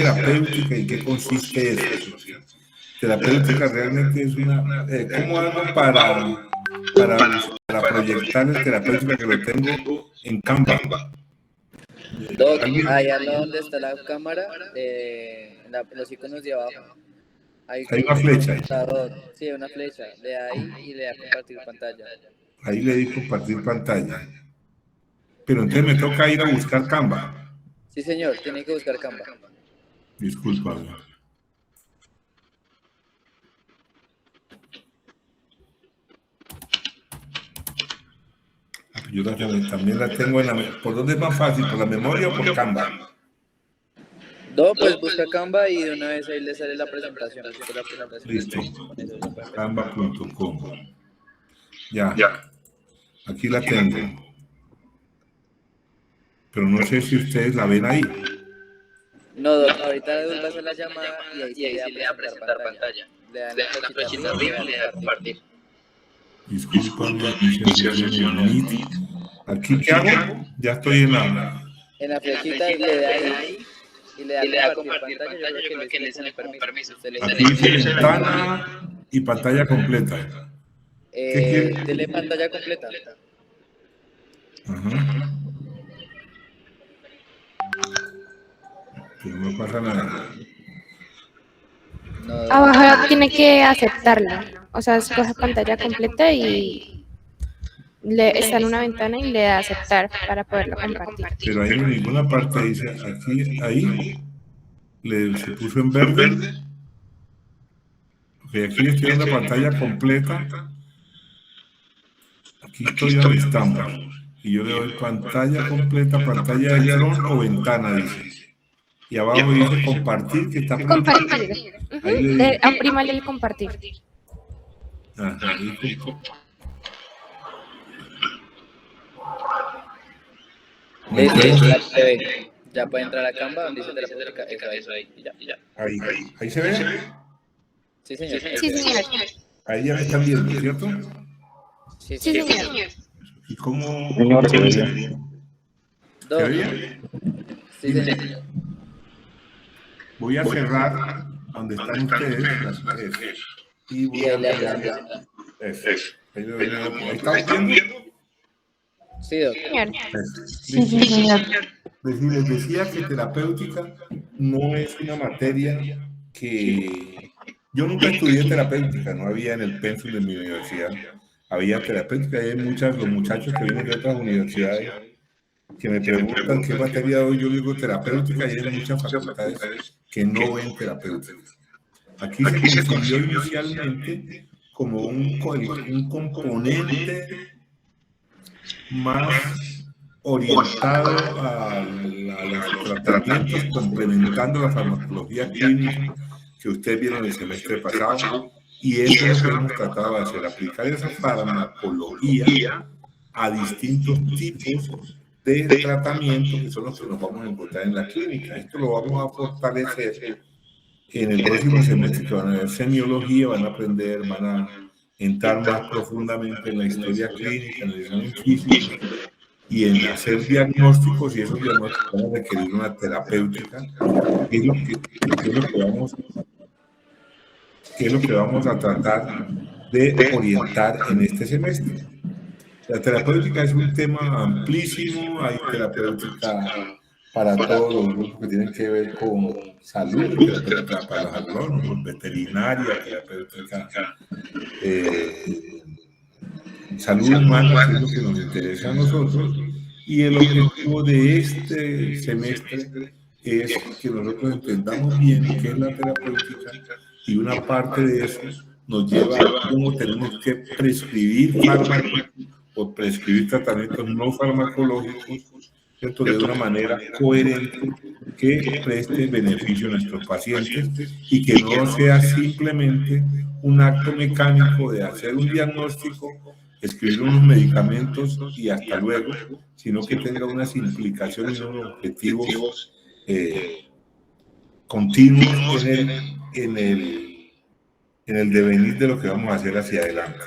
terapéutica y qué consiste eso. Terapéutica realmente es ¿cómo hago para proyectar el terapéutica que lo tengo en Canva? Doc, ahí al lado donde está la cámara, en los iconos de abajo. Hay una flecha. Sí, una flecha. Le da ahí y le da compartir pantalla. Ahí le di compartir pantalla. Pero entonces me toca ir a buscar Canva. Sí, señor, tiene que buscar Canva. Discúlpame. Yo también la tengo ¿Por dónde es más fácil? ¿Por la memoria o por Canva? No, pues busca Canva y de una vez ahí le sale la presentación. Listo. Canva.com. Ya. Aquí la tengo. Pero no sé si ustedes la ven ahí. No, Doc, ahorita va a hacer la llamada y ahí sí le da presentar pantalla. Le dan la flechita arriba y le da compartir. Discúlpame, ¿aquí qué hago? Ya estoy en la flechita le da ahí y le da compartir pantalla. Yo creo que le sale como permiso. Aquí dice ventana y pantalla completa. Dele pantalla completa. Ajá. Pero no pasa nada. Abajo tiene que aceptarlo. O sea, escoge pantalla completa y está en una ventana y le da aceptar para poderlo compartir. Pero ahí en ninguna parte dice ahí se puso en verde. Okay, aquí estoy en la pantalla completa. Aquí estoy donde estamos. Y yo le doy pantalla completa, pantalla de Chrome o ventana, dice. Y abajo dice compartir, que está compartir. Oprímale el compartir. Ajá, ya puede entrar a Canva donde dice terapéutica. Eso ahí. Ya. Ahí se ve. Sí, señor. Sí, señor. Ahí ya me están viendo, ¿cierto? Sí, señor. ¿Y cómo? Señor, ¿Se ve? Sí, señor. Voy a cerrar donde están ustedes. Y voy a leer. ¿Ahí están viendo? Sí, doctor. Sí, señor. Les decía que terapéutica no es una materia que... Yo nunca estudié terapéutica, no había en el pensum de mi universidad. Había terapéutica, hay los muchachos que vienen de otras universidades que me preguntan qué materia doy. Yo digo terapéutica y hay muchas facultades que no ven terapéutica. Aquí se concibió inicialmente como un componente más orientado a los tratamientos, complementando la farmacología clínica que ustedes vieron el semestre pasado, y eso es lo que hemos tratado de hacer, aplicar esa farmacología a distintos tipos de tratamiento que son los que nos vamos a encontrar en la clínica. Esto lo vamos a fortalecer en el próximo semestre, que van a ver semiología, van a aprender, van a entrar más profundamente en la historia clínica, en el examen físico y en hacer diagnósticos, y esos diagnósticos van a requerir una terapéutica, que es lo que vamos a tratar de orientar en este semestre. La terapéutica es un tema amplísimo, hay terapéutica para todos los grupos que tienen que ver con salud, terapéutica para los agrónomos, veterinaria, terapéutica, salud humana, que es lo que nos interesa a nosotros, y el objetivo de este semestre es que nosotros entendamos bien qué es la terapéutica, y una parte de eso nos lleva a cómo tenemos que prescribir fármacos o prescribir tratamientos no farmacológicos, ¿cierto? De una manera coherente que preste beneficio a nuestros pacientes y que no sea simplemente un acto mecánico de hacer un diagnóstico, escribir unos medicamentos y hasta luego, sino que tenga unas implicaciones y unos objetivos continuos en el devenir de lo que vamos a hacer hacia adelante.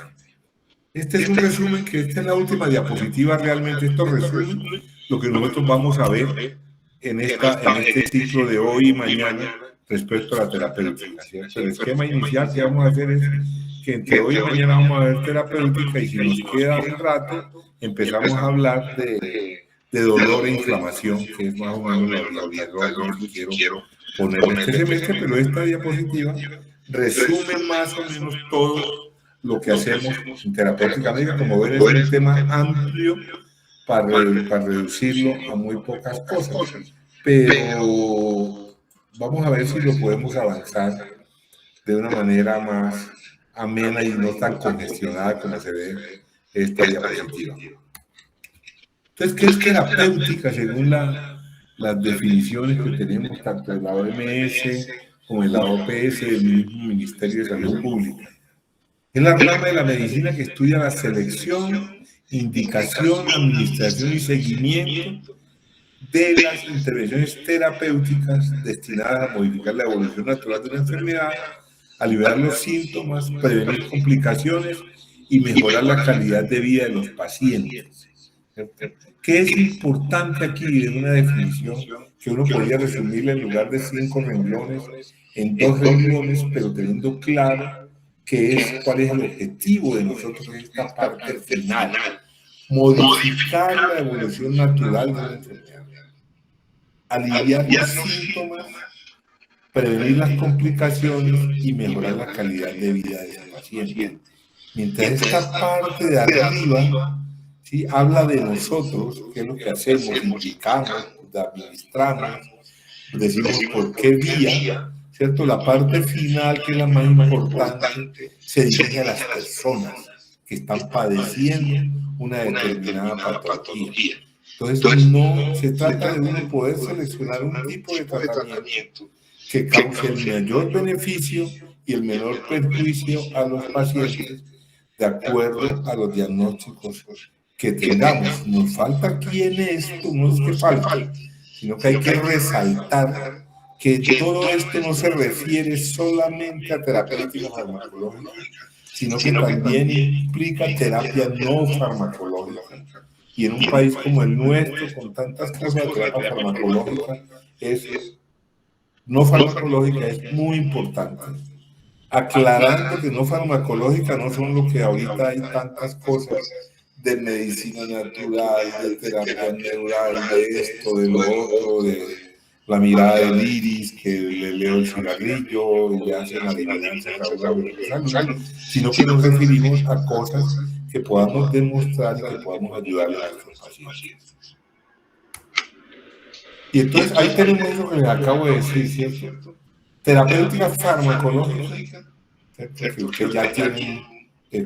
Este es un resumen, que esta es la última diapositiva realmente. Esto resume lo que nosotros vamos a ver en este ciclo de hoy y mañana respecto a la terapéutica, ¿cierto? El esquema inicial que vamos a hacer es que entre hoy y mañana vamos a ver terapéutica y si nos queda un rato empezamos a hablar de dolor e inflamación, que es más o menos la orientación que quiero poner este semestre, pero esta diapositiva resume más o menos todo lo que hacemos en terapéutica médica. Como ven, es un tema amplio para reducirlo a muy pocas cosas, pero vamos a ver si lo podemos avanzar de una manera más amena y no tan congestionada como se ve esta diapositiva. Entonces, ¿qué es terapéutica según las definiciones que tenemos tanto en la OMS como en la OPS del mismo Ministerio de Salud Pública? Es la rama de la medicina que estudia la selección, indicación, administración y seguimiento de las intervenciones terapéuticas destinadas a modificar la evolución natural de una enfermedad, aliviar los síntomas, prevenir complicaciones y mejorar la calidad de vida de los pacientes. ¿Qué es importante aquí en una definición que uno podría resumirla en lugar de 5 renglones en 2 renglones, pero teniendo claro cuál es el objetivo de nosotros en esta parte final? Modificar la evolución natural de una enfermedad, aliviar los síntomas, prevenir las complicaciones y mejorar la calidad de vida de ese paciente. Mientras esta parte de arriba, ¿sí?, habla de nosotros, qué es lo que hacemos, indicamos, administramos, decimos por qué vía, ¿cierto? La parte final, que es la más importante, se dirige a las personas que están padeciendo una determinada patología. Entonces, no se trata de uno poder seleccionar un tipo de tratamiento que cause el mayor beneficio y el menor perjuicio a los pacientes de acuerdo a los diagnósticos que tengamos. Nos falta aquí en esto, no es que falte, sino que hay que resaltar que todo esto no se refiere solamente a terapéutica farmacológica, sino que también implica terapia no farmacológica. Y en un país como el nuestro, con tantas cosas de terapia farmacológica, no farmacológica es muy importante. Aclarando que no farmacológica no son lo que ahorita hay tantas cosas de medicina natural, de terapia neural, de esto, de lo otro, de la mirada del iris, que le leo el cigarrillo y le hacen adivinanza a salud, sino que nos referimos a cosas que podamos demostrar y que podamos ayudarle a nuestros pacientes. Y entonces ahí tenemos eso que les acabo de decir, ¿cierto? Terapéutica farmacológica, que usted ya tiene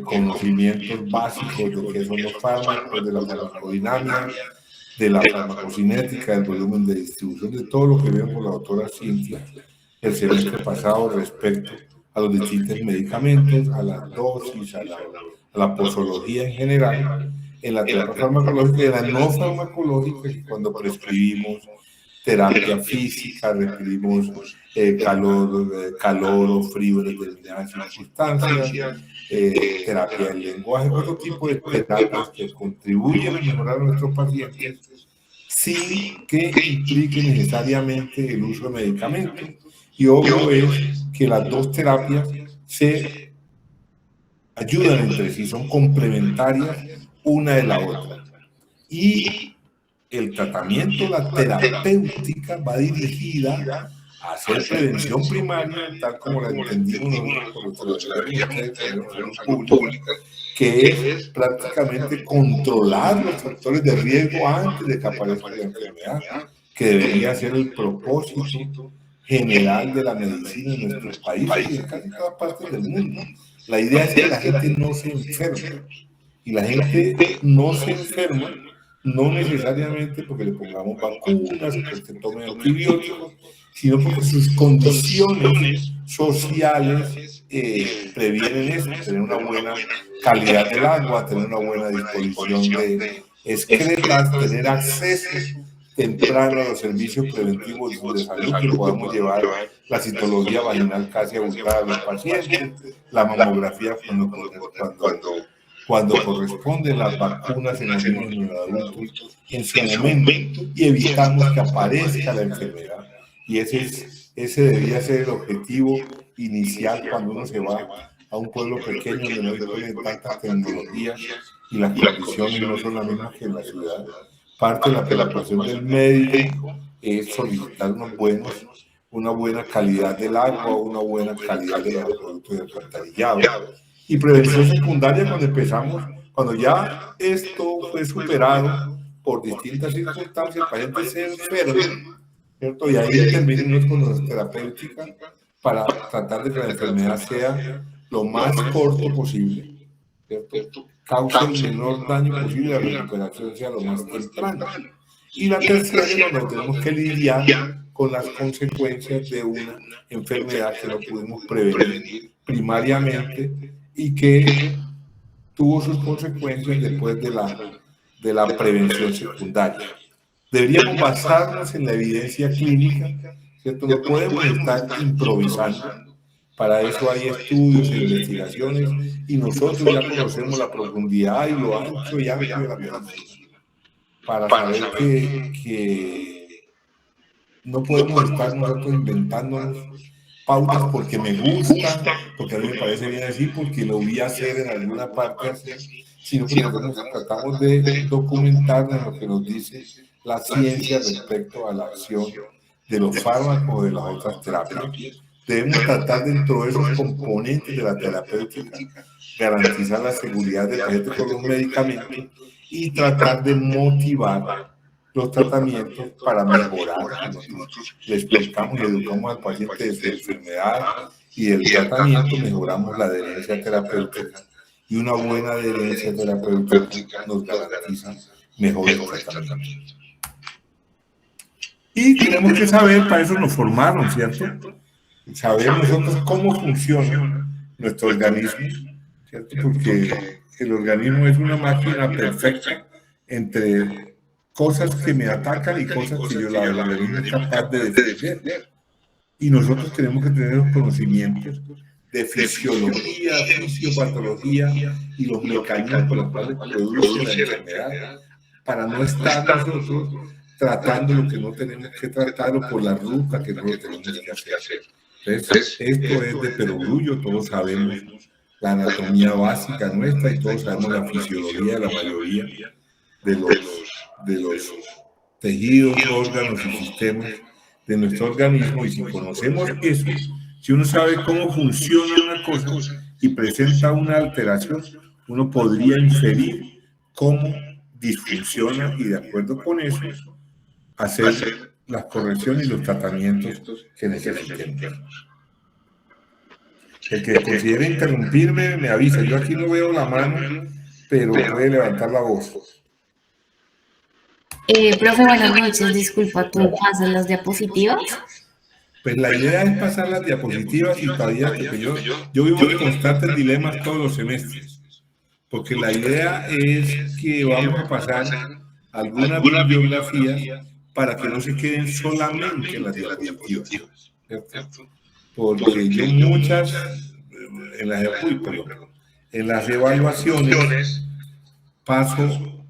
conocimientos básicos de qué son los fármacos, de la farmacodinámica, de la farmacocinética, del volumen de distribución, de todo lo que vimos con la doctora Cintia el semestre pasado respecto a los distintos medicamentos, a las dosis, a la posología en general, en la terapia farmacológica y en la no farmacológica, que cuando prescribimos terapia física, requerimos calor o frío en determinadas circunstancias, terapia del lenguaje, otro tipo de terapias que contribuyen a mejorar a nuestros pacientes sin que implique necesariamente el uso de medicamentos. Y obvio es que las dos terapias se ayudan entre sí, son complementarias una de la otra. Y el tratamiento, la terapéutica, va dirigida a hacer prevención primaria, tal como la entendimos nosotros por la salud pública, que es prácticamente controlar los factores de riesgo antes de que aparezca la enfermedad, que debería ser el propósito general de la medicina en nuestros países y en casi todas partes del mundo. La idea es que la gente no se enferme, y la gente no se enferma no necesariamente porque le pongamos vacunas o porque tome antibióticos, sino porque sus condiciones sociales previenen eso, tener una buena calidad del agua, tener una buena disposición de excretas, tener acceso temprano a los servicios preventivos de salud, que podamos llevar la citología vaginal casi a buscar a los pacientes, la mamografía cuando corresponden las vacunas en los niños y en los adultos en su momento y evitamos que aparezca la enfermedad. Y ese debería ser el objetivo inicial cuando uno se va a un pueblo pequeño donde no disponen tantas tecnologías y las condiciones no son las mismas que en la ciudad. Parte de la preocupación del médico es solicitar una buena calidad del agua, una buena calidad de los productos de alcantarillado. Y prevención secundaria cuando empezamos, cuando ya esto fue superado por distintas circunstancias, el paciente se enferma, ¿cierto? Y ahí intervenimos con nuestra terapéutica para tratar de que la enfermedad sea lo más corto posible, ¿cierto? Causa el menor daño posible, la recuperación sea lo más temprana. Y la tercera es cuando tenemos que lidiar con las consecuencias de una enfermedad que no pudimos prevenir primariamente y que tuvo sus consecuencias después de la prevención secundaria. Deberíamos basarnos en la evidencia clínica, ¿cierto? No podemos estar improvisando. Para eso hay estudios e investigaciones y nosotros ya conocemos la profundidad y lo ancho y amplio de la medicina para saber que no podemos estar nosotros inventándonos pautas porque me gusta, porque a mí me parece bien así, porque lo vi hacer en alguna parte así, sino que nosotros tratamos de documentarnos lo que nos dice la ciencia respecto a la acción de los fármacos o de las otras terapias. Debemos tratar dentro de esos componentes de la terapéutica, garantizar la seguridad del paciente con los medicamentos y tratar de motivar los tratamientos para mejorar. Nosotros le explicamos y educamos al paciente de su enfermedad y del tratamiento, mejoramos la adherencia terapéutica y una buena adherencia terapéutica nos garantiza mejores tratamientos. Y tenemos que saber, para eso nos formaron, ¿cierto? Saber nosotros cómo funciona nuestro organismo, ¿cierto? Porque el organismo es una máquina perfecta entre cosas que me atacan y cosas que yo el organismo es capaz de defender. Y nosotros tenemos que tener los conocimientos de fisiología, fisiopatología y los mecanismos por los cuales produce la enfermedad para no estar nosotros tratando lo que no tenemos que tratar o por la ruta que no tenemos que hacer. Entonces, esto es de perogrullo, todos sabemos la anatomía básica nuestra y todos sabemos la fisiología de la mayoría de los tejidos, órganos y sistemas de nuestro organismo. Y si conocemos eso, si uno sabe cómo funciona una cosa y presenta una alteración, uno podría inferir cómo disfunciona y de acuerdo con eso hacer las correcciones y los tratamientos que necesitemos. El que considere interrumpirme me avisa. Yo aquí no veo la mano, pero puede levantar la voz. Profe, buenas noches. Disculpa, ¿tú pasas las diapositivas? Pues la idea es pasar las diapositivas y todavía, porque yo vivo en constantes dilemas todos los semestres, porque la idea es que vamos a pasar algunas bibliografías para que no se queden solamente en las diapositivas, ¿cierto? Porque yo muchas, en las evaluaciones paso,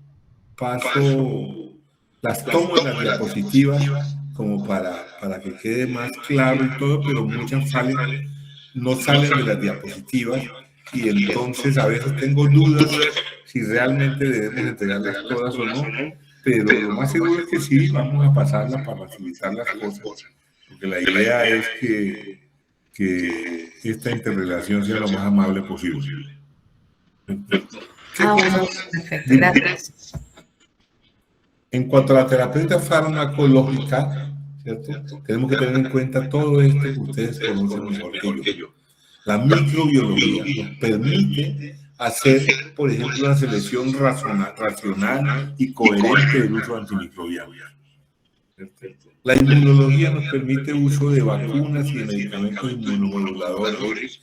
las tomo en las diapositivas como para que quede más claro y todo, pero muchas no salen de las diapositivas y entonces a veces tengo dudas si realmente debemos entregarlas todas o no, pero lo más seguro es que sí, vamos a pasarlas para facilitar las cosas, porque la idea es que esta interrelación sea lo más amable posible. Perfecto, gracias. En cuanto a la terapia farmacológica, ¿cierto? Tenemos que tener en cuenta todo esto que ustedes conocen mejor que yo. La microbiología nos permite hacer, por ejemplo, una selección racional y coherente del uso antimicrobiano. ¿Cierto? La inmunología nos permite uso de vacunas y de medicamentos inmunomoduladores.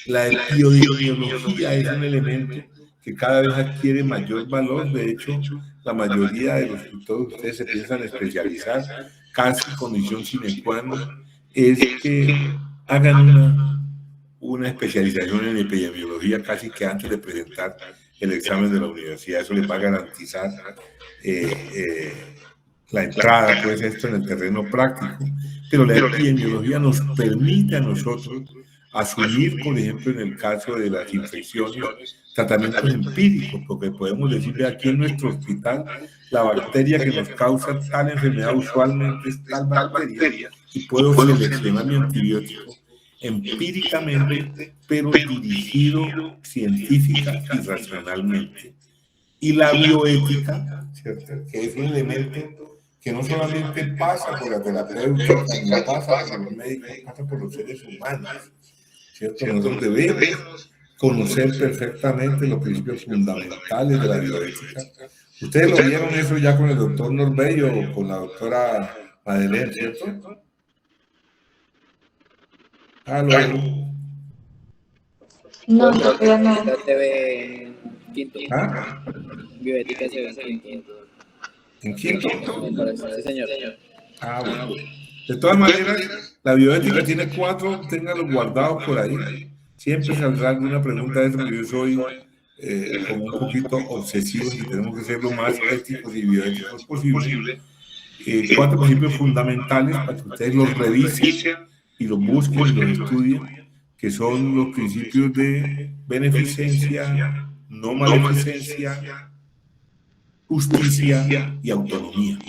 La epidemiología es un elemento que cada vez adquiere mayor valor. De hecho, la mayoría de los que todos ustedes se piensan especializar, casi condición sine qua non, es que hagan una especialización en epidemiología casi que antes de presentar el examen de la universidad. Eso les va a garantizar la entrada, pues, esto en el terreno práctico. Pero la epidemiología nos permite a nosotros asumir, por ejemplo, en el caso de las infecciones, tratamientos empíricos, porque podemos decirle aquí en nuestro hospital, la bacteria que nos causa tal enfermedad usualmente es tal bacteria, y puedo seleccionar mi antibiótico empíricamente, pero dirigido científica y racionalmente. Y la bioética, ¿cierto?, que es un elemento que no solamente pasa por la terapéutica, no pasa por los médicos, pasa por los seres humanos, ¿cierto? Nosotros debemos conocer perfectamente los principios fundamentales de la bioética. Ustedes lo vieron eso ya con el doctor Norbello o con la doctora Madeleine, ¿cierto? Aló. No, todavía no. Bioética se ve en quinto. ¿Ah? Bioética se ve en quinto. ¿En quinto? Me parece. Sí, señor. Ah, bueno. De todas maneras, la bioética tiene 4, ténganlo guardados por ahí. Siempre saldrá alguna pregunta de eso, porque yo soy como un poquito obsesivo en que tenemos que ser lo más éticos y bioéticos posible. 4 principios fundamentales para que ustedes los revisen y los busquen y los estudien, que son los principios de beneficencia, no maleficencia, justicia y autonomía.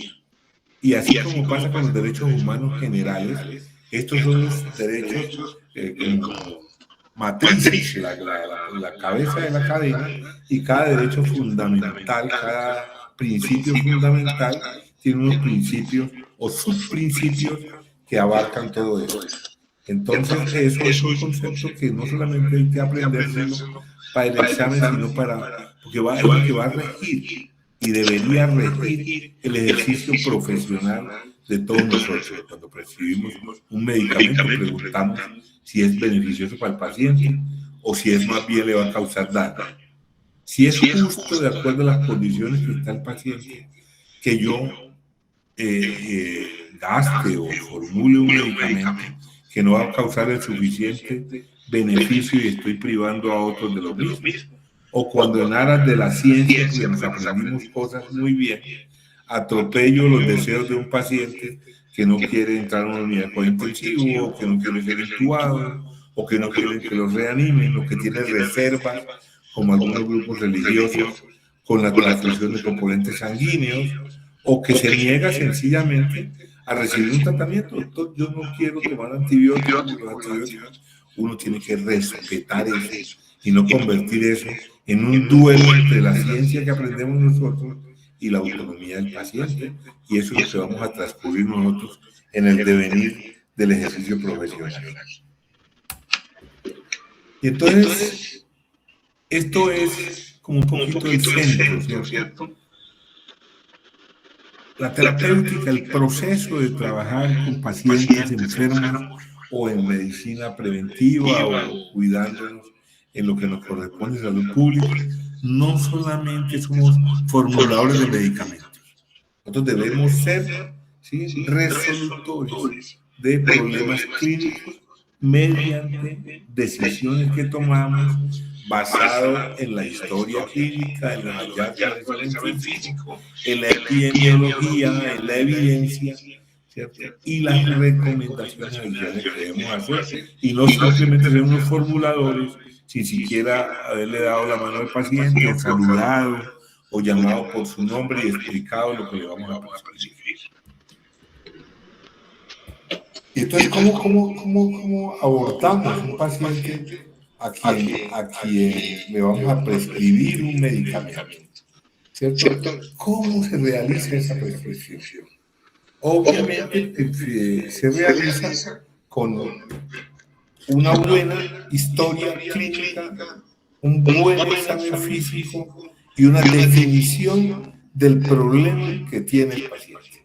Y así como pasa con los derechos humanos generales, estos son los derechos como matrices, la cabeza de la cadena, y cada derecho fundamental, cada principio fundamental tiene unos principios o subprincipios que abarcan todo eso. Entonces, eso es un concepto que no solamente hay que aprenderlo para el examen, sino porque es lo que va a regir y debería regir el ejercicio profesional de todos nosotros. Cuando prescribimos un medicamento, preguntamos si es beneficioso para el paciente o si es más bien le va a causar daño. Si es justo de acuerdo a las condiciones que está el paciente, que yo gaste o formule un medicamento que no va a causar el suficiente beneficio y estoy privando a otros de lo mismo. O cuando en aras de la ciencia, porque nos aprendimos cosas muy bien, atropello los deseos de un paciente que no quiere entrar a una unidad de cuidado intensivo, o que no quiere ser intubado, o que no quiere que los reanimen, o que tiene reservas, como algunos grupos religiosos, con la transfusión de componentes sanguíneos, o que se niega sencillamente a recibir un tratamiento. Doctor, yo no quiero tomar antibióticos, los antibióticos. Uno tiene que respetar eso y no convertir eso en un duelo entre la ciencia que aprendemos nosotros y la autonomía del paciente. Y eso es lo que vamos a transcurrir nosotros en el devenir del ejercicio profesional. Y entonces, esto es como un poquito el centro, ¿cierto? La terapéutica, el proceso de trabajar con pacientes enfermos o en medicina preventiva o cuidándonos en lo que nos corresponde de salud pública, no solamente somos formuladores de medicamentos. Nosotros debemos ser, ¿sí?, resolutores de problemas clínicos mediante decisiones que tomamos basado en la historia clínica, en los hallazgos del examen físico, en la epidemiología, en la evidencia, ¿cierto?, y las recomendaciones adicionales que debemos hacer, y no simplemente ser unos formuladores sin siquiera haberle dado la mano al paciente, o saludado, o llamado por su nombre y explicado lo que le vamos a prescribir. Y entonces, ¿cómo abordamos un paciente a quien le vamos a prescribir un medicamento? ¿Cierto? ¿Cómo se realiza esa prescripción? Obviamente se realiza con una buena historia clínica, un buen examen físico y una definición del problema que tiene el paciente.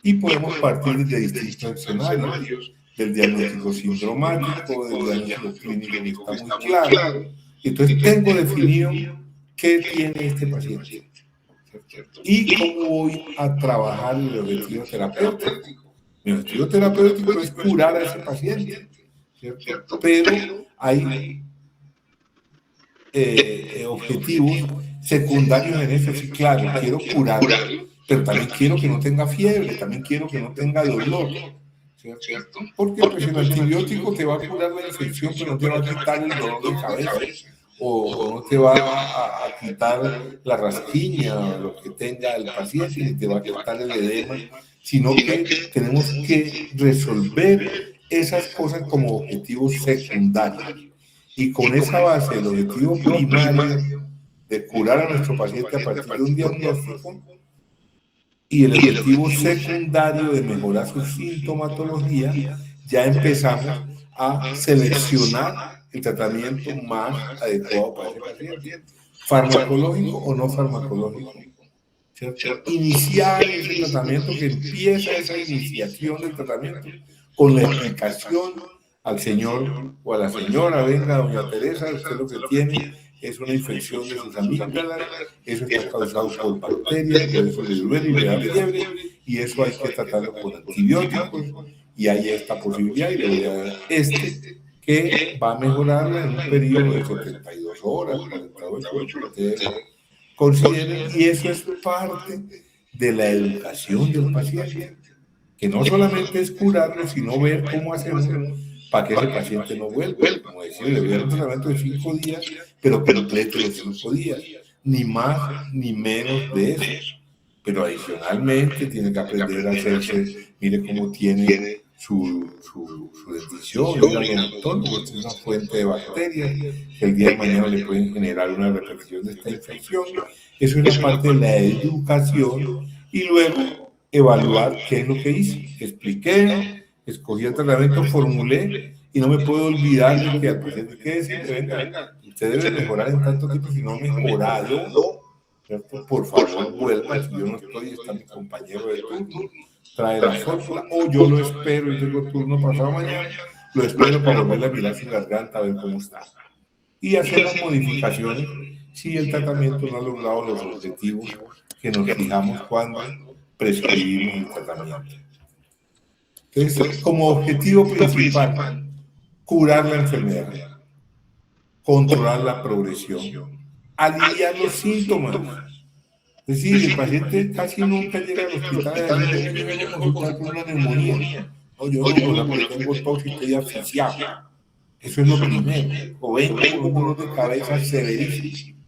Y podemos partir de distintos escenarios, del diagnóstico sindromático, del diagnóstico clínico que está muy claro. Entonces tengo definido qué tiene este paciente y cómo voy a trabajar el objetivo terapéutico. Mi objetivo terapéutico es curar a ese paciente, ¿cierto? Pero hay objetivos secundarios en eso. Sí, claro, quiero curarlo, pero también quiero que no tenga fiebre, también quiero que no tenga dolor, ¿cierto? Porque pues el antibiótico te va a curar la infección, pero no te va a quitar el dolor de cabeza, o no te va a quitar la rasquiña o lo que tenga el paciente, ni te va a quitar el edema, sino que tenemos que resolver esas cosas como objetivos secundarios. Y con esa base, el objetivo primario de curar a nuestro paciente a partir de un diagnóstico y el objetivo secundario de mejorar su sintomatología, ya empezamos a seleccionar el tratamiento más adecuado para ese paciente, farmacológico o no farmacológico, ¿cierto? Iniciar ese tratamiento, que empieza esa iniciación del tratamiento con la explicación al señor o a la señora: venga, doña Teresa, usted lo que tiene es una infección de sus amígdalas, eso está causado por bacterias, por eso le duele y le da fiebre, y eso hay que tratarlo con antibióticos, y hay esta posibilidad, y le voy a dar que va a mejorarla en un periodo de 72 horas, 48 horas, que ustedes consideren, y eso es parte de la educación del paciente, que no solamente es curarlo, sino ver cómo hacemos para que ese paciente no vuelva. Como decirle, le voy a dar un tratamiento de 5 días, pero complete los 5 días, ni más ni menos de eso. Pero adicionalmente tiene que aprender a hacerse, mire cómo tiene su dentición, esta es una fuente de bacterias que el día de mañana le pueden generar una repetición de esta infección. Eso es la parte de la educación, y luego evaluar qué es lo que hice. Expliqué, escogí el tratamiento, formulé, y no me puedo olvidar de que al paciente que decirle: venga, usted debe mejorar en tanto tiempo, si no ha mejorado, ¿cierto? Por favor, vuelva. Si yo no estoy, está mi compañero de turno, trae la fórmula, o yo lo espero y tengo turno pasado mañana, lo espero para volverle a mirar su garganta a ver cómo está, y hacer las modificaciones si el tratamiento no ha logrado los objetivos que nos fijamos cuando prescribimos el tratamiento. Entonces, como objetivo principal, curar la enfermedad, controlar la progresión, aliviar los síntomas. Es decir, el paciente casi nunca llega al hospital a consultar por una neumonía. No, yo no, porque tengo tos y estoy asfixiado. Eso es lo primero. O vengo con un dolor de cabeza severísimo.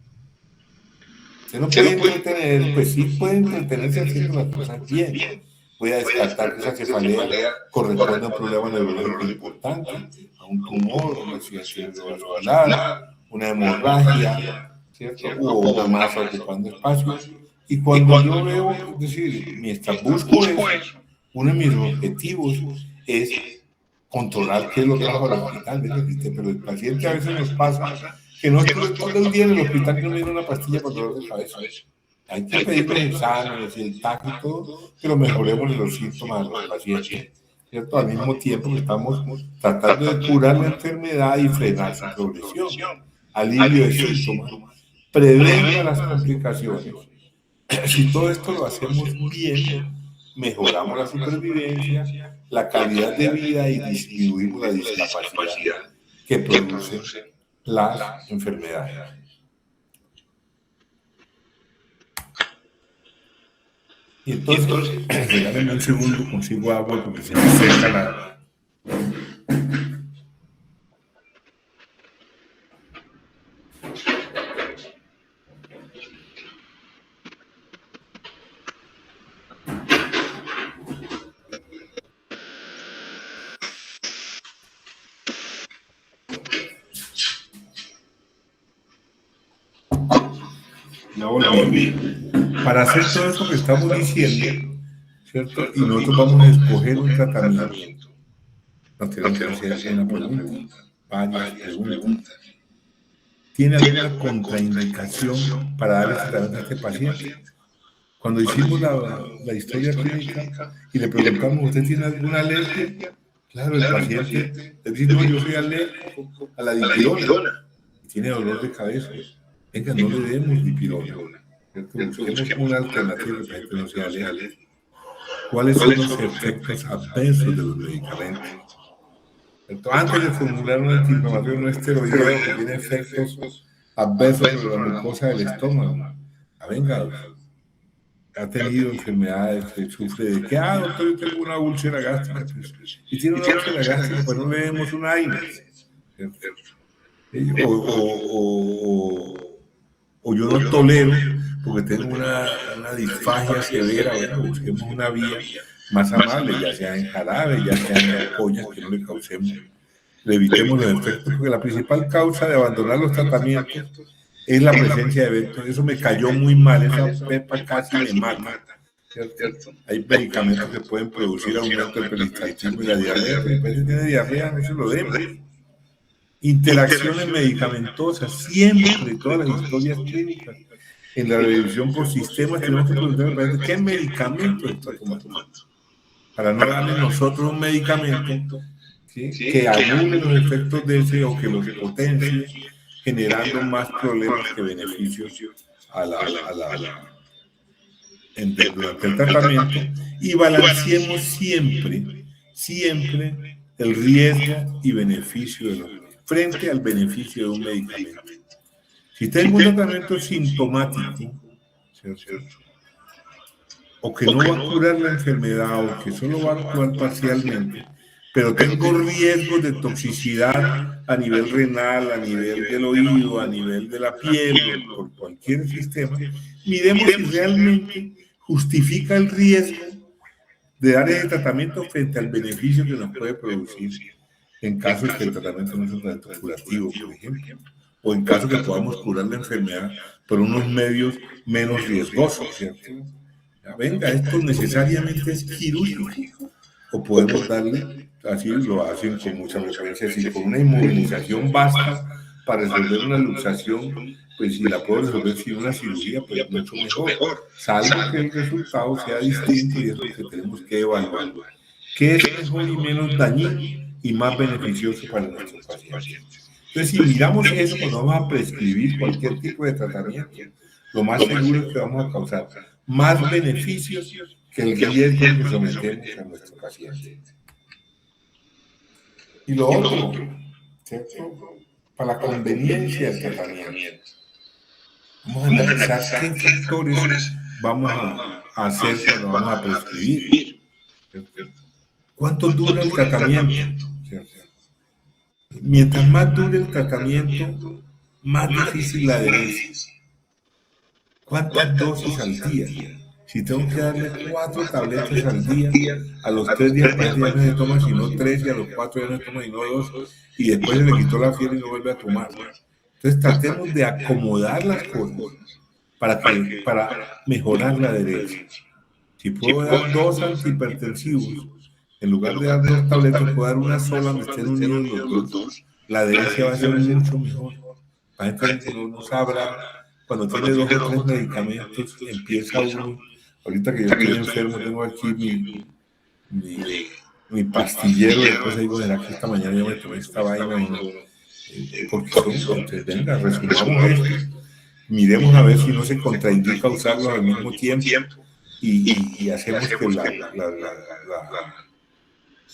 Usted no puede entretener, pues sí puede entretenerse haciendo las cosas bien. Voy a descartar que esa cefalea corresponde a un problema neurológico importante, a un tumor, una accidente cerebrovascular, una hemorragia, ¿cierto? O una masa ocupando espacio. Y cuando yo veo, es decir, mientras busco eso, uno de mis objetivos es controlar qué es lo que trajo al hospital, pero el paciente a veces nos pasa que no estuve todo el día en el hospital que no me dieron una pastilla para dolor de cabeza. Hay que pedirle exámenes y el TAC y todo, pero mejoremos los síntomas de los pacientes, ¿cierto? Al mismo tiempo que estamos tratando de curar la enfermedad y frenar su progresión. Alivio de síntomas, prevenga las complicaciones. Si todo esto lo hacemos bien, mejoramos la supervivencia, la calidad de vida, y disminuimos la discapacidad que producen las enfermedades. Y entonces, regálenme un segundo, consigo agua porque se me seca la... Para hacer todo eso que estamos diciendo, ¿cierto? Y nosotros vamos a escoger un tratamiento. Nos tenemos que hacer una pregunta, varias preguntas. ¿Tiene alguna contraindicación para dar este tratamiento a este paciente? Cuando hicimos la historia clínica y le preguntamos: ¿usted tiene alguna alergia? Claro, el paciente le dice: no, yo soy alérgico a la dipirona. Tiene dolor de cabeza. Venga, no le demos dipirona. Busquemos una alternativa que la gente no sea alérgica. ¿Cuáles son los efectos adversos de los medicamentos? Antes de formular un antiinflamatorio no esteroideo que tiene efectos adversos sobre la mucosa del estómago. Venga, ha tenido enfermedades, sufre de que, doctor, yo tengo una úlcera gástrica, pues, y tiene una úlcera gástrica, pues no le demos una AINES, o yo no tolero porque tengo una disfagia severa. Bueno, busquemos una vía más amable, ya sea en jarabe, ya sea en ampollas, que no le causemos, le evitemos los efectos, porque la principal causa de abandonar los tratamientos es la presencia de eventos. Eso me cayó muy mal, esa pepa casi me mata, ¿cierto? Hay medicamentos que pueden producir aumento del peristaltismo y la diarrea, pero si tiene diarrea no se lo demos. Interacciones medicamentosas, siempre, todas las historias clínicas. En la revisión por sistemas tenemos que preguntar qué medicamento está tomando, para no darle nosotros un medicamento, ¿sí?, que anule los efectos de ese o que los potencie, generando más problemas que beneficios durante el tratamiento, y balanceemos siempre el riesgo y beneficio frente al beneficio de un medicamento. Si tengo un tratamiento sintomático, ¿cierto?, o que no va a curar la enfermedad, o que solo va a actuar parcialmente, pero tengo riesgos de toxicidad a nivel renal, a nivel del oído, a nivel de la piel, por cualquier sistema, miremos si realmente justifica el riesgo de dar ese tratamiento frente al beneficio que nos puede producir en caso de que el tratamiento no es un tratamiento curativo, por ejemplo, o en caso que podamos curar la enfermedad por unos medios menos riesgosos, ¿cierto? Venga, esto necesariamente es quirúrgico, o podemos darle, así lo hacen con mucha frecuencia, si con una inmovilización basta para resolver una luxación, pues si la puedo resolver sin una cirugía, pues mucho mejor, salvo que el resultado sea distinto, y es lo que tenemos que evaluar. ¿Qué es mejor y menos dañino y más beneficioso para nuestros pacientes? Entonces, si miramos eso, cuando vamos a prescribir cualquier tipo de tratamiento, lo más seguro es que vamos a causar más beneficios que el riesgo que sometemos a nuestro paciente. Y lo otro, ¿cierto?, para la conveniencia del tratamiento, vamos a analizar qué factores vamos a hacer cuando vamos a prescribir. ¿Cuánto dura el tratamiento? Mientras más dure el tratamiento, más difícil la adherencia. ¿Cuántas dosis al día? Si tengo que darle 4 tabletas al día, a los 3 días ya no se toma sino 3, y a los 4 ya no se toma sino 2, y después se le quitó la fiebre y no vuelve a tomar. Entonces tratemos de acomodar las cosas para mejorar la adherencia. Si puedo dar 2 antihipertensivos, en lugar de dar 2 tabletas, puedo dar una sola donde estén unidos los dos. La adherencia va a ser mucho mejor. La gente no sabrá, cuando tiene 2 o 3 medicamentos, empieza uno. Ahorita que yo estoy enfermo, tengo aquí mi pastillero, y después digo, ¿será que esta mañana yo me tomé esta vaina? Porque entonces, venga, resolvamos esto, miremos a ver si no se contraindica usarlos al mismo tiempo, y hacemos que la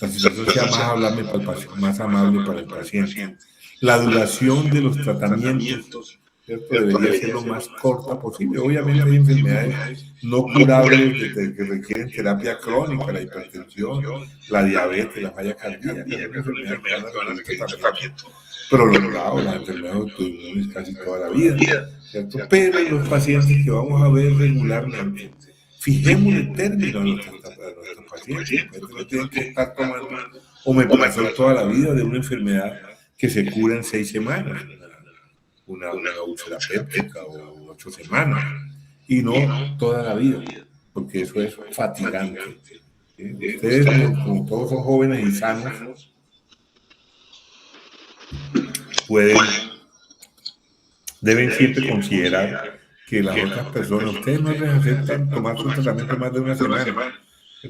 situación sea más amable para el paciente. La duración de los tratamientos, ¿cierto?, debería ser lo más corta posible. Obviamente hay enfermedades no curables que requieren terapia crónica, la hipertensión, la diabetes, la falla cardíaca, prolongado, las enfermedades autoinmunes casi toda la vida, ¿cierto? Pero en los pacientes que vamos a ver regularmente, fijemos el término a nuestros pacientes. No tienen que estar tomando omeprazol toda la vida de una enfermedad que se cura en 6 semanas, una úlcera péptica, o 8 semanas, y no toda la vida, porque eso es fatigante. Ustedes, como todos son jóvenes y sanos, deben siempre considerar que las otras personas, ustedes no les aceptan tomar su tratamiento más de una semana.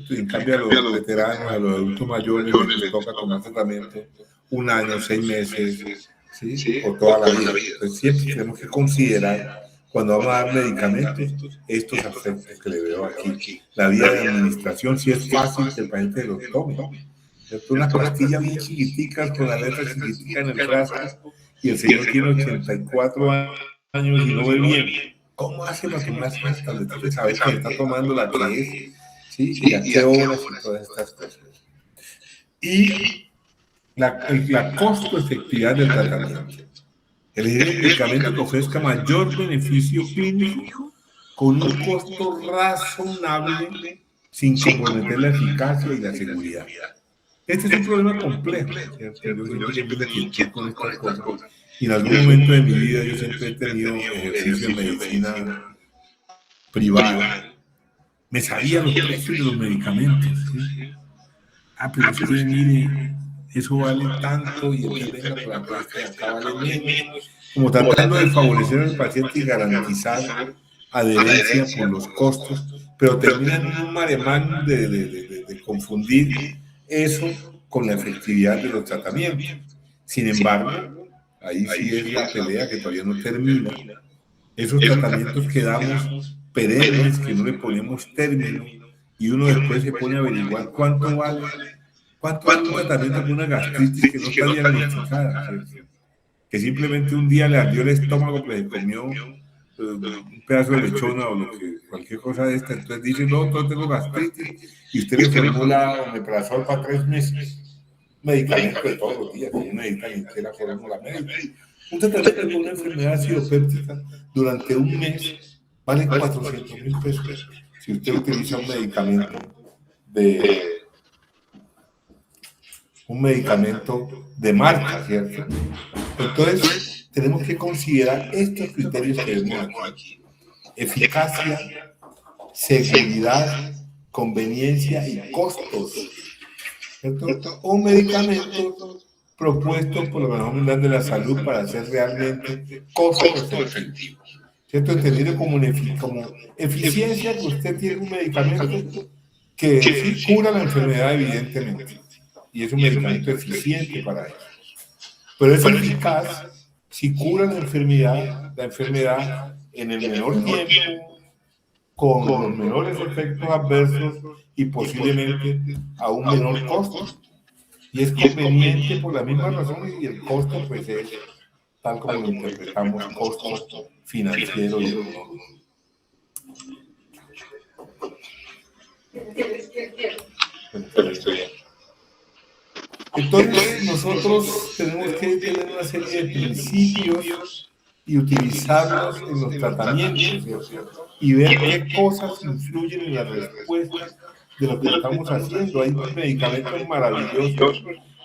En cambio, a los veteranos, a los adultos mayores, les toca tomar tratamiento 1 año, 6 meses, ¿sí?, o toda la vida. Entonces, siempre tenemos que considerar, cuando vamos a dar medicamentos, estos aspectos que le veo aquí. La vía de administración, si es fácil que el paciente los tome. Unas pastillas bien chiquiticas, con la letra chiquitica en el frasco, y el señor tiene 84 años y no ve bien. ¿Cómo hace para tomarse unas tabletas de saber que está tomando la que es? ¿Sí? Y a qué horas y todas estas cosas. Y la costo-efectividad del tratamiento. Elegir el medicamento que ofrezca mayor beneficio clínico con un costo razonable sin comprometer la eficacia y la seguridad. Este es un problema complejo, ¿cierto? Yo siempre me inquieto con estas cosas. Y en algún momento de mi vida yo siempre he tenido ejercicio de medicina privada. Me sabía los precios de los medicamentos, ¿sí? Pero es que mire, eso vale tanto y entonces venga por acá, acá vale menos. Como tratando de favorecer al paciente y garantizar adherencia por los costos, pero terminan en un maremán de confundir eso con la efectividad de los tratamientos. Sin embargo, ahí sí es la pelea que todavía no termina. Esos tratamientos que damos perennes, que no le ponemos término, y uno después se pone a averiguar cuánto vale un tratamiento con una gastritis que no está diagnosticada, ¿cierto? Que simplemente un día le ardió el estómago, pues se comió un pedazo de lechona o cualquier cosa de esta, entonces dice, no tengo gastritis, y usted le formula omeprazol para 3 meses, medicamento de todos los días, que no necesita ni siquiera fórmula médica. Un tratamiento con una enfermedad acidopéptica durante un mes vale 400.000 pesos. Si usted utiliza un medicamento de marca, ¿cierto? Entonces, tenemos que considerar estos criterios que vemos aquí: eficacia, seguridad, conveniencia y costos, ¿cierto? Un medicamento propuesto por la Organización Mundial de la Salud para ser realmente costo-efectivo, ¿cierto? Entendido como eficiencia, que usted tiene un medicamento que sí cura la enfermedad, evidentemente, y es un medicamento eficiente para eso. Pero es eficaz si cura la enfermedad en el menor tiempo, con los menores efectos adversos y posiblemente a un menor costo. Y es conveniente por la misma razón, y el costo pues es, tal como lo interpretamos, costo financiero y económico. Entonces nosotros tenemos que tener una serie de principios y utilizarlos en los tratamientos, ¿cierto? Y ver qué cosas influyen en la respuesta de lo que estamos haciendo. Hay medicamentos maravillosos,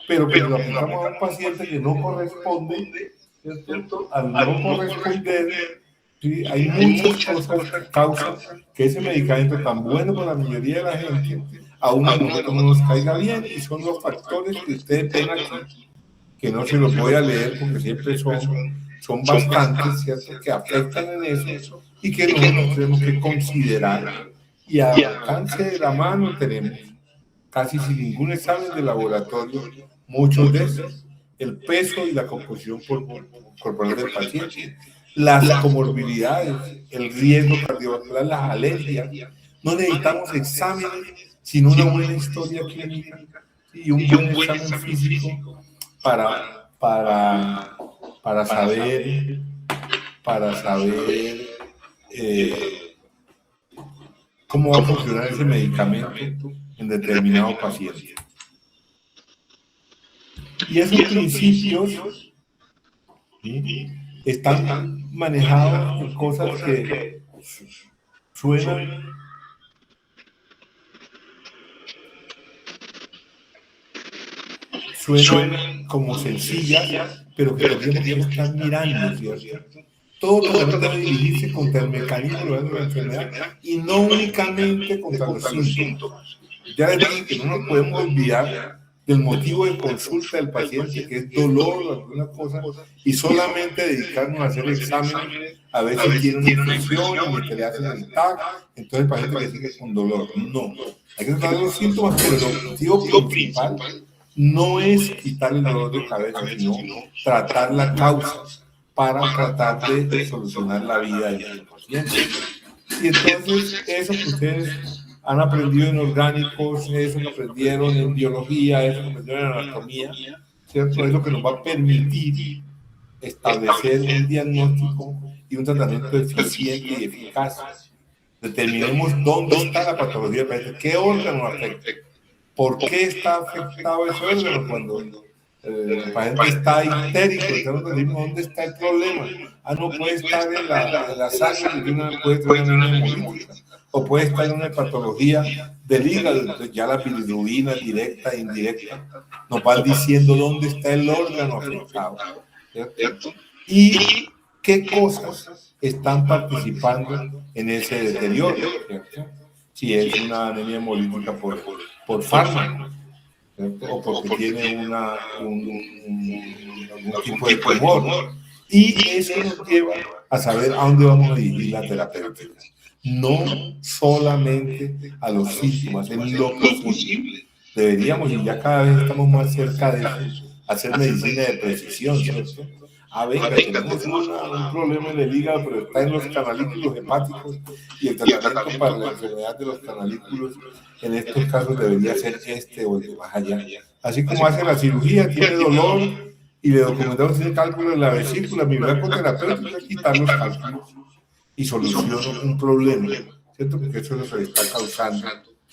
pero que lo aplicamos a un paciente que no corresponde, ¿cierto? Al no corresponder, ¿sí? Hay muchas cosas que causan que ese medicamento tan bueno para la mayoría de la gente aún a nosotros no nos caiga bien, y son los factores que ustedes ven aquí, que no se los voy a leer porque siempre son bastantes, ¿cierto?, que afectan en eso y que nosotros tenemos que considerar, y al alcance de la mano tenemos, casi sin ningún examen de laboratorio, muchos de esos: el peso y la composición corporal del paciente, las comorbilidades, el riesgo cardiovascular, las alergias. No necesitamos exámenes, sino una buena historia clínica y un buen examen físico para saber cómo va a funcionar ese medicamento en determinado paciente. Y esos principios, ¿sí?, están manejados en cosas que suenan como sencillas, pero que tenemos que estar mirando, ¿cierto? Todo tratamiento debe dirigirse contra el mecanismo de la enfermedad y no únicamente contra los síntomas. Ya les dije que no nos podemos olvidar del motivo de consulta del paciente, que es dolor o alguna cosa, y solamente dedicarnos a hacer exámenes a ver si tiene una infección y que le hacen el TAC, entonces el paciente que sigue con dolor. No, hay que tratar los síntomas, pero el objetivo principal no es quitar el dolor de cabeza, sino tratar la causa para tratar de solucionar la vida del paciente. Y entonces eso que ustedes han aprendido en orgánicos, eso que aprendieron en biología, eso que aprendieron en anatomía, ¿cierto?, es lo que nos va a permitir establecer un diagnóstico y un tratamiento eficiente y eficaz. Determinemos dónde está la patología del paciente, qué órgano afecta, por qué está afectado ese órgano cuando el paciente está histérico. Entonces decimos dónde está el problema. No puede estar en la sangre, puede tener una anemia hemolítica, o puede estar en una patología del hígado. Entonces ya la bilirrubina directa e indirecta nos van diciendo dónde está el órgano afectado, ¿cierto? Y qué cosas están participando en ese deterioro, ¿cierto? Si es una anemia hemolítica por fármaco, ¿cierto? O porque tiene algún tipo de tumor. Y eso nos lleva a saber a dónde vamos a dirigir la terapéutica. No solamente a los síntomas, en lo posible. Deberíamos, y ya cada vez estamos más cerca de eso, hacer medicina de precisión, ¿cierto? Venga, tenemos un problema en el hígado, pero está en los canalículos hepáticos, y el tratamiento para la enfermedad de los canalículos en estos casos debería ser o el de más allá. Así como hace la cirugía, tiene dolor y le documentamos tiene cálculo en la vesícula, mi blanco terapéutico es quitar los cálculos y soluciono un problema, ¿cierto? Porque eso es lo que le está causando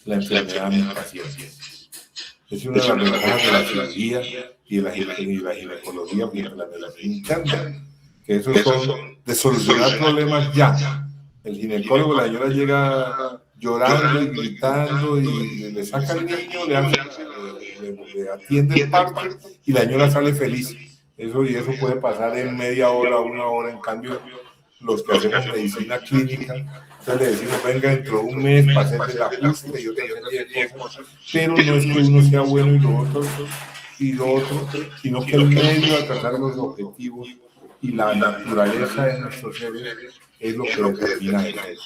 la enfermedad a mis pacientes. Es una de las ventajas de la cirugía y la ginecología y la medicina interna, que esos son de solucionar problemas ya. El ginecólogo, la señora llega llorando y gritando y le saca al niño, le atiende el parto y la señora sale feliz. Eso puede pasar en media hora, una hora. En cambio, los que hacemos medicina clínica, entonces le decimos, venga dentro de un mes para hacerle el ajuste y otra serie de cosas, pero no es que uno sea bueno y lo otro, sino que el medio de alcanzar los objetivos y la naturaleza de nuestros seres es lo que determina eso.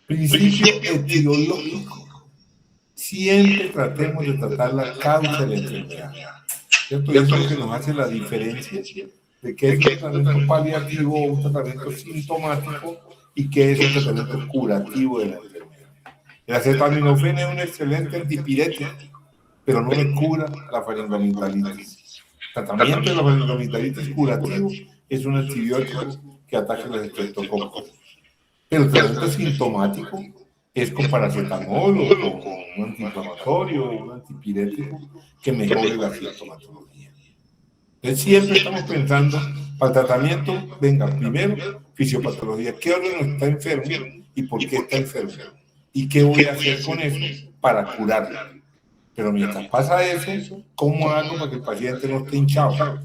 Principio etiológico. Siempre tratemos de tratar la causa de la enfermedad, ¿cierto? Y eso es lo que nos hace la diferencia de qué es un tratamiento paliativo o un tratamiento sintomático y qué es un tratamiento curativo de la enfermedad. El acetaminofén es un excelente antipirético, pero no me cura la faringoamigdalitis. El tratamiento de la faringoamigdalitis curativo es un antibiótico que ataca los estreptococos. Pero el tratamiento sintomático es con paracetamol o con un antiinflamatorio o un antipirético que mejore la sintomatología. Entonces siempre estamos pensando, para el tratamiento, venga, primero, fisiopatología, ¿qué órgano está enfermo y por qué está enfermo? ¿Y qué voy a hacer con eso para curarlo? Pero mientras pasa eso, ¿cómo hago para que el paciente no esté hinchado?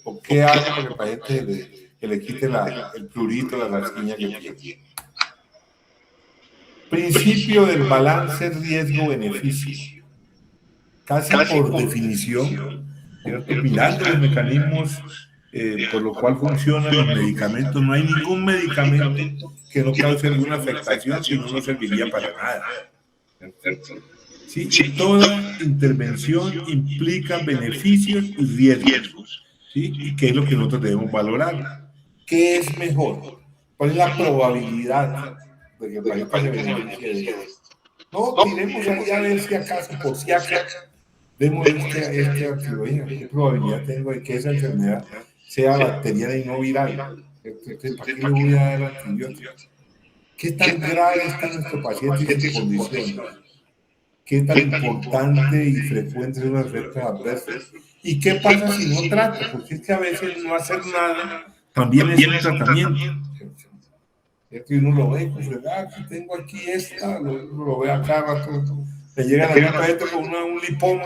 ¿O qué hago para que el paciente le quite el prurito, la rasquiña que tiene? Principio del balance riesgo-beneficio. Casi por definición, mirando los mecanismos por lo cual funcionan los medicamentos, no hay ningún medicamento que no cause alguna afectación, si no, no serviría para nada. ¿Sí? Toda intervención implica beneficios y riesgos, ¿sí? Y qué es lo que nosotros debemos valorar. ¿Qué es mejor? ¿Cuál es la probabilidad de que el paciente se beneficie de esto? No, tiremos ahí a ver si acaso, por si acaso, vemos este antibiótico. ¿Qué probabilidad tengo de que esa enfermedad sea bacteriana y no viral? ¿Para qué le voy a dar antibiótico? ¿Qué tan grave está nuestro paciente y su condición? ¿Qué tan importante y frecuente son los efectos adversos? ¿Y qué pasa si no trato? Porque es que a veces no hacer nada también es un tratamiento. ¿Cierto? Y uno lo ve con frecuencia, tengo aquí uno lo ve acá rato, le llegan a la gente con un lipoma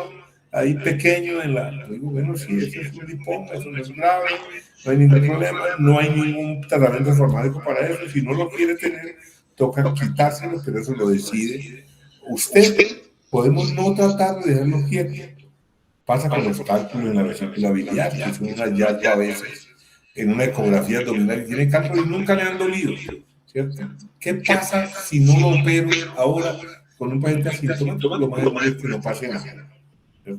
ahí pequeño en la. Digo, bueno, sí, eso es un lipoma, eso no es grave, no hay ningún problema, no hay ningún tratamiento farmacéutico para eso. Si no lo quiere tener, toca quitárselo, pero eso lo decide usted. Podemos no tratar de dejarlo quieto. Pasa con los cálculos en la vesícula biliar, que son un hallazgo a veces en una ecografía abdominal y tiene cálculos y nunca le han dolido, ¿cierto? ¿Qué pasa si no lo opero ahora con un paciente asintomático? Lo más normal es que no pase nada,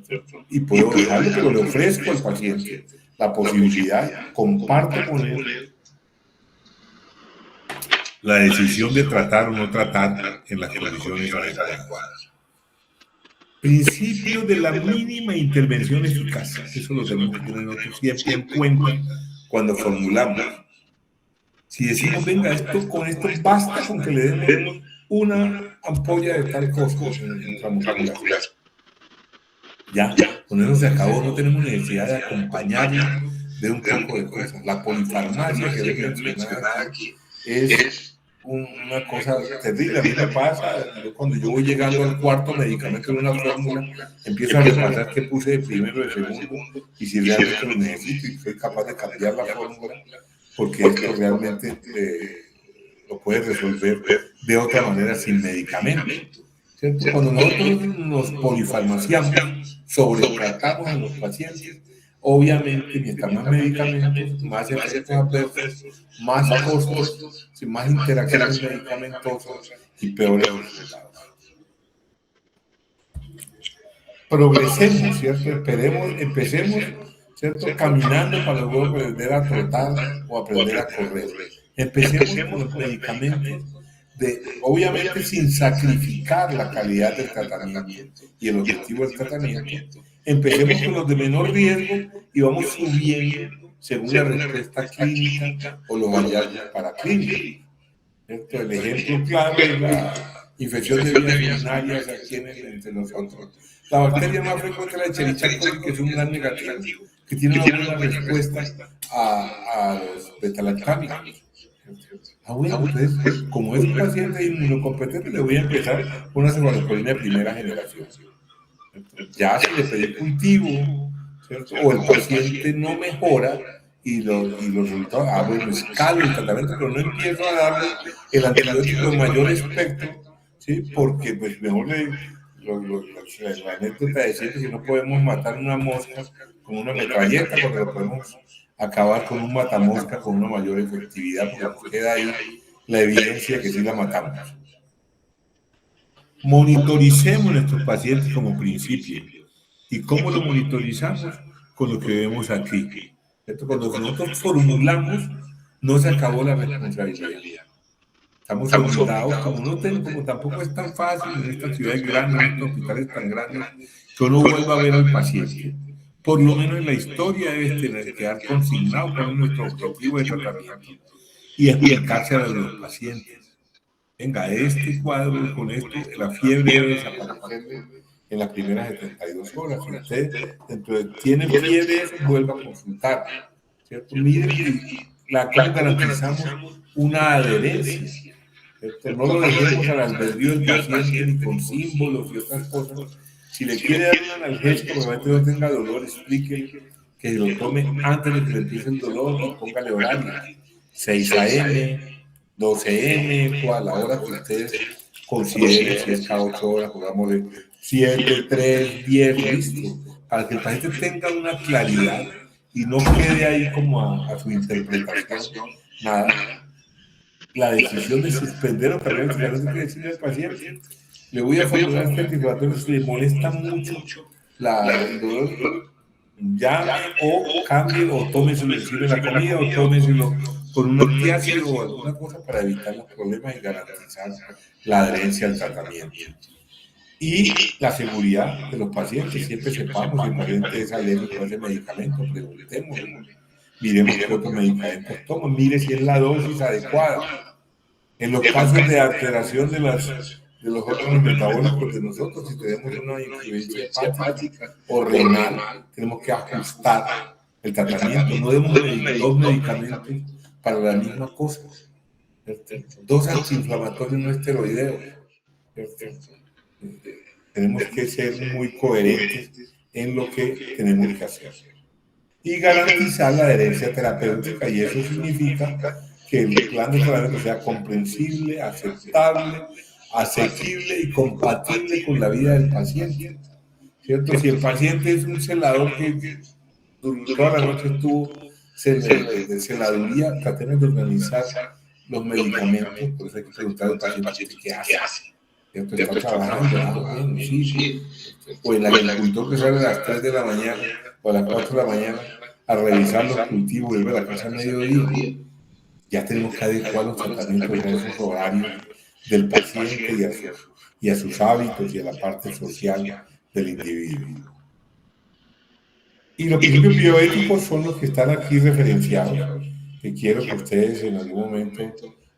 ¿cierto? Y puedo dejarlo, pero le ofrezco al paciente la posibilidad, comparto con él la decisión de tratar o no tratar en las condiciones adecuadas. Principio de la mínima intervención eficaz. Eso lo tenemos que tener nosotros siempre en cuenta cuando formulamos. Si decimos, venga, con esto basta con que le demos una ampolla de tal cosa intramuscular. Ya, con eso se acabó, no tenemos necesidad de acompañarlo de un poco de cosas. La polifarmacia que debe mencionar aquí es una cosa terrible. A mí me pasa, cuando yo voy llegando al cuarto medicamento de una fórmula, empiezo a repasar qué puse de primero, de segundo, y si realmente lo necesito y soy capaz de cambiar la fórmula, porque esto realmente lo puede resolver de otra manera sin medicamento. ¿Cierto? Cuando nosotros nos polifarmaciamos, sobretratamos a los pacientes, obviamente, mientras más medicamentos, más efectos adversos, más costos, más interacciones medicamentosas y peores resultados. Progresemos, ¿cierto? Empecemos, ¿cierto? Caminando para luego aprender a trotar o aprender a correr. Empecemos con los medicamentos, obviamente sin sacrificar la calidad del tratamiento y el objetivo del tratamiento. Empecemos con los de menor riesgo y vamos subiendo según la respuesta clínica o los hallazgos paraclínicos. El ejemplo claro es la infección de vías urinarias aquí entre nosotros. La bacteria más frecuente es la Escherichia coli, que es un gran negativo, que tiene una buena respuesta a los betalactámicos. Bueno, entonces, como es un paciente inmunocompetente, le voy a empezar con una cefalosporina de primera generación. Ya si le pedí cultivo, ¿cierto? O el paciente no mejora y los resultados, bueno, escalo el tratamiento, pero no empiezo a darle el antibiótico de mayor espectro, ¿sí? Porque pues mejor la anécdota de decir que no podemos matar una mosca con una metralleta, porque lo podemos acabar con un matamosca con una mayor efectividad, porque queda ahí la evidencia que sí la matamos. Monitoricemos nuestros pacientes como principio. ¿Y cómo lo monitorizamos? Con lo que vemos aquí. Cuando nosotros formulamos, no se acabó la responsabilidad. Estamos orientados, como tampoco es tan fácil en estas ciudades grandes, en estos hospitales tan grandes, que uno vuelva a ver al paciente. Por lo menos en la historia debe quedar consignado con nuestro objetivo de tratamiento y explicarse a los pacientes. Venga, este cuadro con esto, la fiebre debe desaparecer en las primeras 72 horas. Si usted tiene fiebre, vuelva a consultar. ¿Cierto? Mire, ¿cómo garantizamos una adherencia? No lo dejemos al albedrío del paciente ni con símbolos y otras cosas. Si le quiere dar un analgésico, probablemente no tenga dolor, explíquele que lo tome antes de que le empiece el dolor y póngale horario. 6 a.m., 12 m, o a la hora que ustedes consideren, si es cada 8 horas, pongámosle 7, 3, 10, listo, para que el paciente tenga una claridad y no quede ahí como a su interpretación, nada. La decisión de suspender o cambiar el tratamiento que decide el paciente. Le voy a formular este antiinflamatorio, si le molesta mucho el dolor, llame o cambie o tómeselo encima de la comida o tómeselo con un antiácido o alguna cosa para evitar los problemas y garantizar la adherencia al tratamiento. Y la seguridad de los pacientes, siempre sepamos si el paciente es alérgico a ese medicamento, preguntemos, miremos qué otros medicamentos toma, mire si es la dosis adecuada. En los casos de alteración de los órganos metabólicos de nosotros, si tenemos una influencia hepática o renal, tenemos que ajustar el tratamiento. No debemos dos medicamentos para la misma cosa. Dos antiinflamatorios no esteroideos. Tenemos que ser muy coherentes en lo que tenemos que hacer. Y garantizar la adherencia terapéutica, y eso significa que el plan de tratamiento sea comprensible, aceptable, asequible y compatible con la vida del paciente. ¿Cierto? Si el paciente es un celador que toda la noche estuvo de celaduría, tratemos de organizar los medicamentos, por eso hay que preguntar al paciente qué hace. ¿Cierto? Está trabajando, sí. O el agricultor que sale a las 3 de la mañana o a las 4 de la mañana a revisar los cultivos y vuelve a la casa a mediodía. Ya tenemos que adecuar los tratamientos a esos horarios del paciente y a sus hábitos y a la parte social del individuo. Y los principios bioéticos son los que están aquí referenciados, que quiero que ustedes en algún momento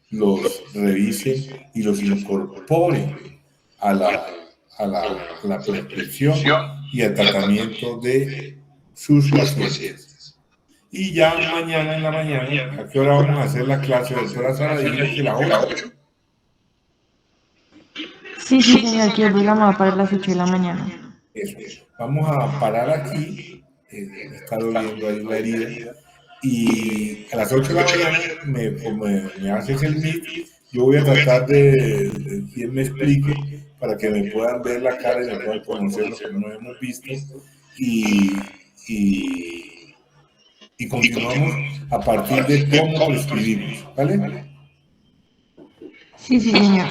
los revisen y los incorporen a la prescripción y al tratamiento de sus pacientes. Y ya mañana en la mañana, ¿a qué hora vamos a hacer la clase, doctora Sara? Dijimos que las 8. Sí, señor, quedó programado para las 8 de la mañana. Eso. Vamos a parar aquí, está doliendo ahí la herida, y a las 8 de la mañana me haces el meet. Yo voy a tratar de quien me explique para que me puedan ver la cara y me puedan conocer lo que no hemos visto, y continuamos a partir de cómo prescribimos, ¿vale? Sí, señor.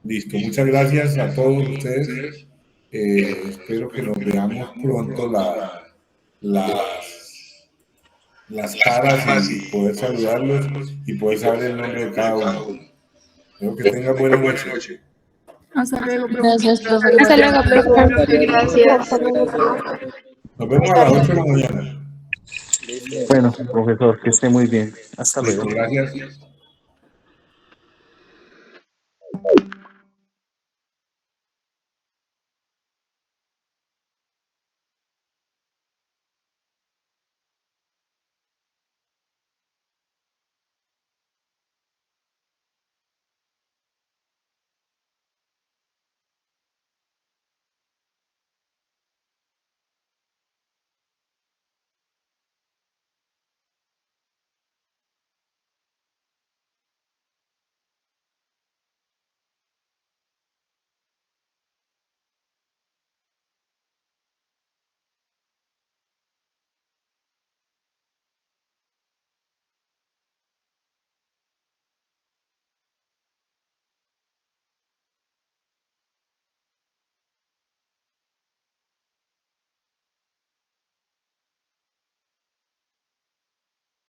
Listo, muchas gracias a todos ustedes. Espero que nos veamos pronto las caras y poder saludarlos y poder saber el nombre de cada uno. Espero que tengan buena noche. Hasta luego, Gracias, profe. Hasta luego, profe. Gracias. Nos vemos a las 8 de la mañana. Listo. Bueno, profesor, que esté muy bien. Hasta Listo, luego. gracias.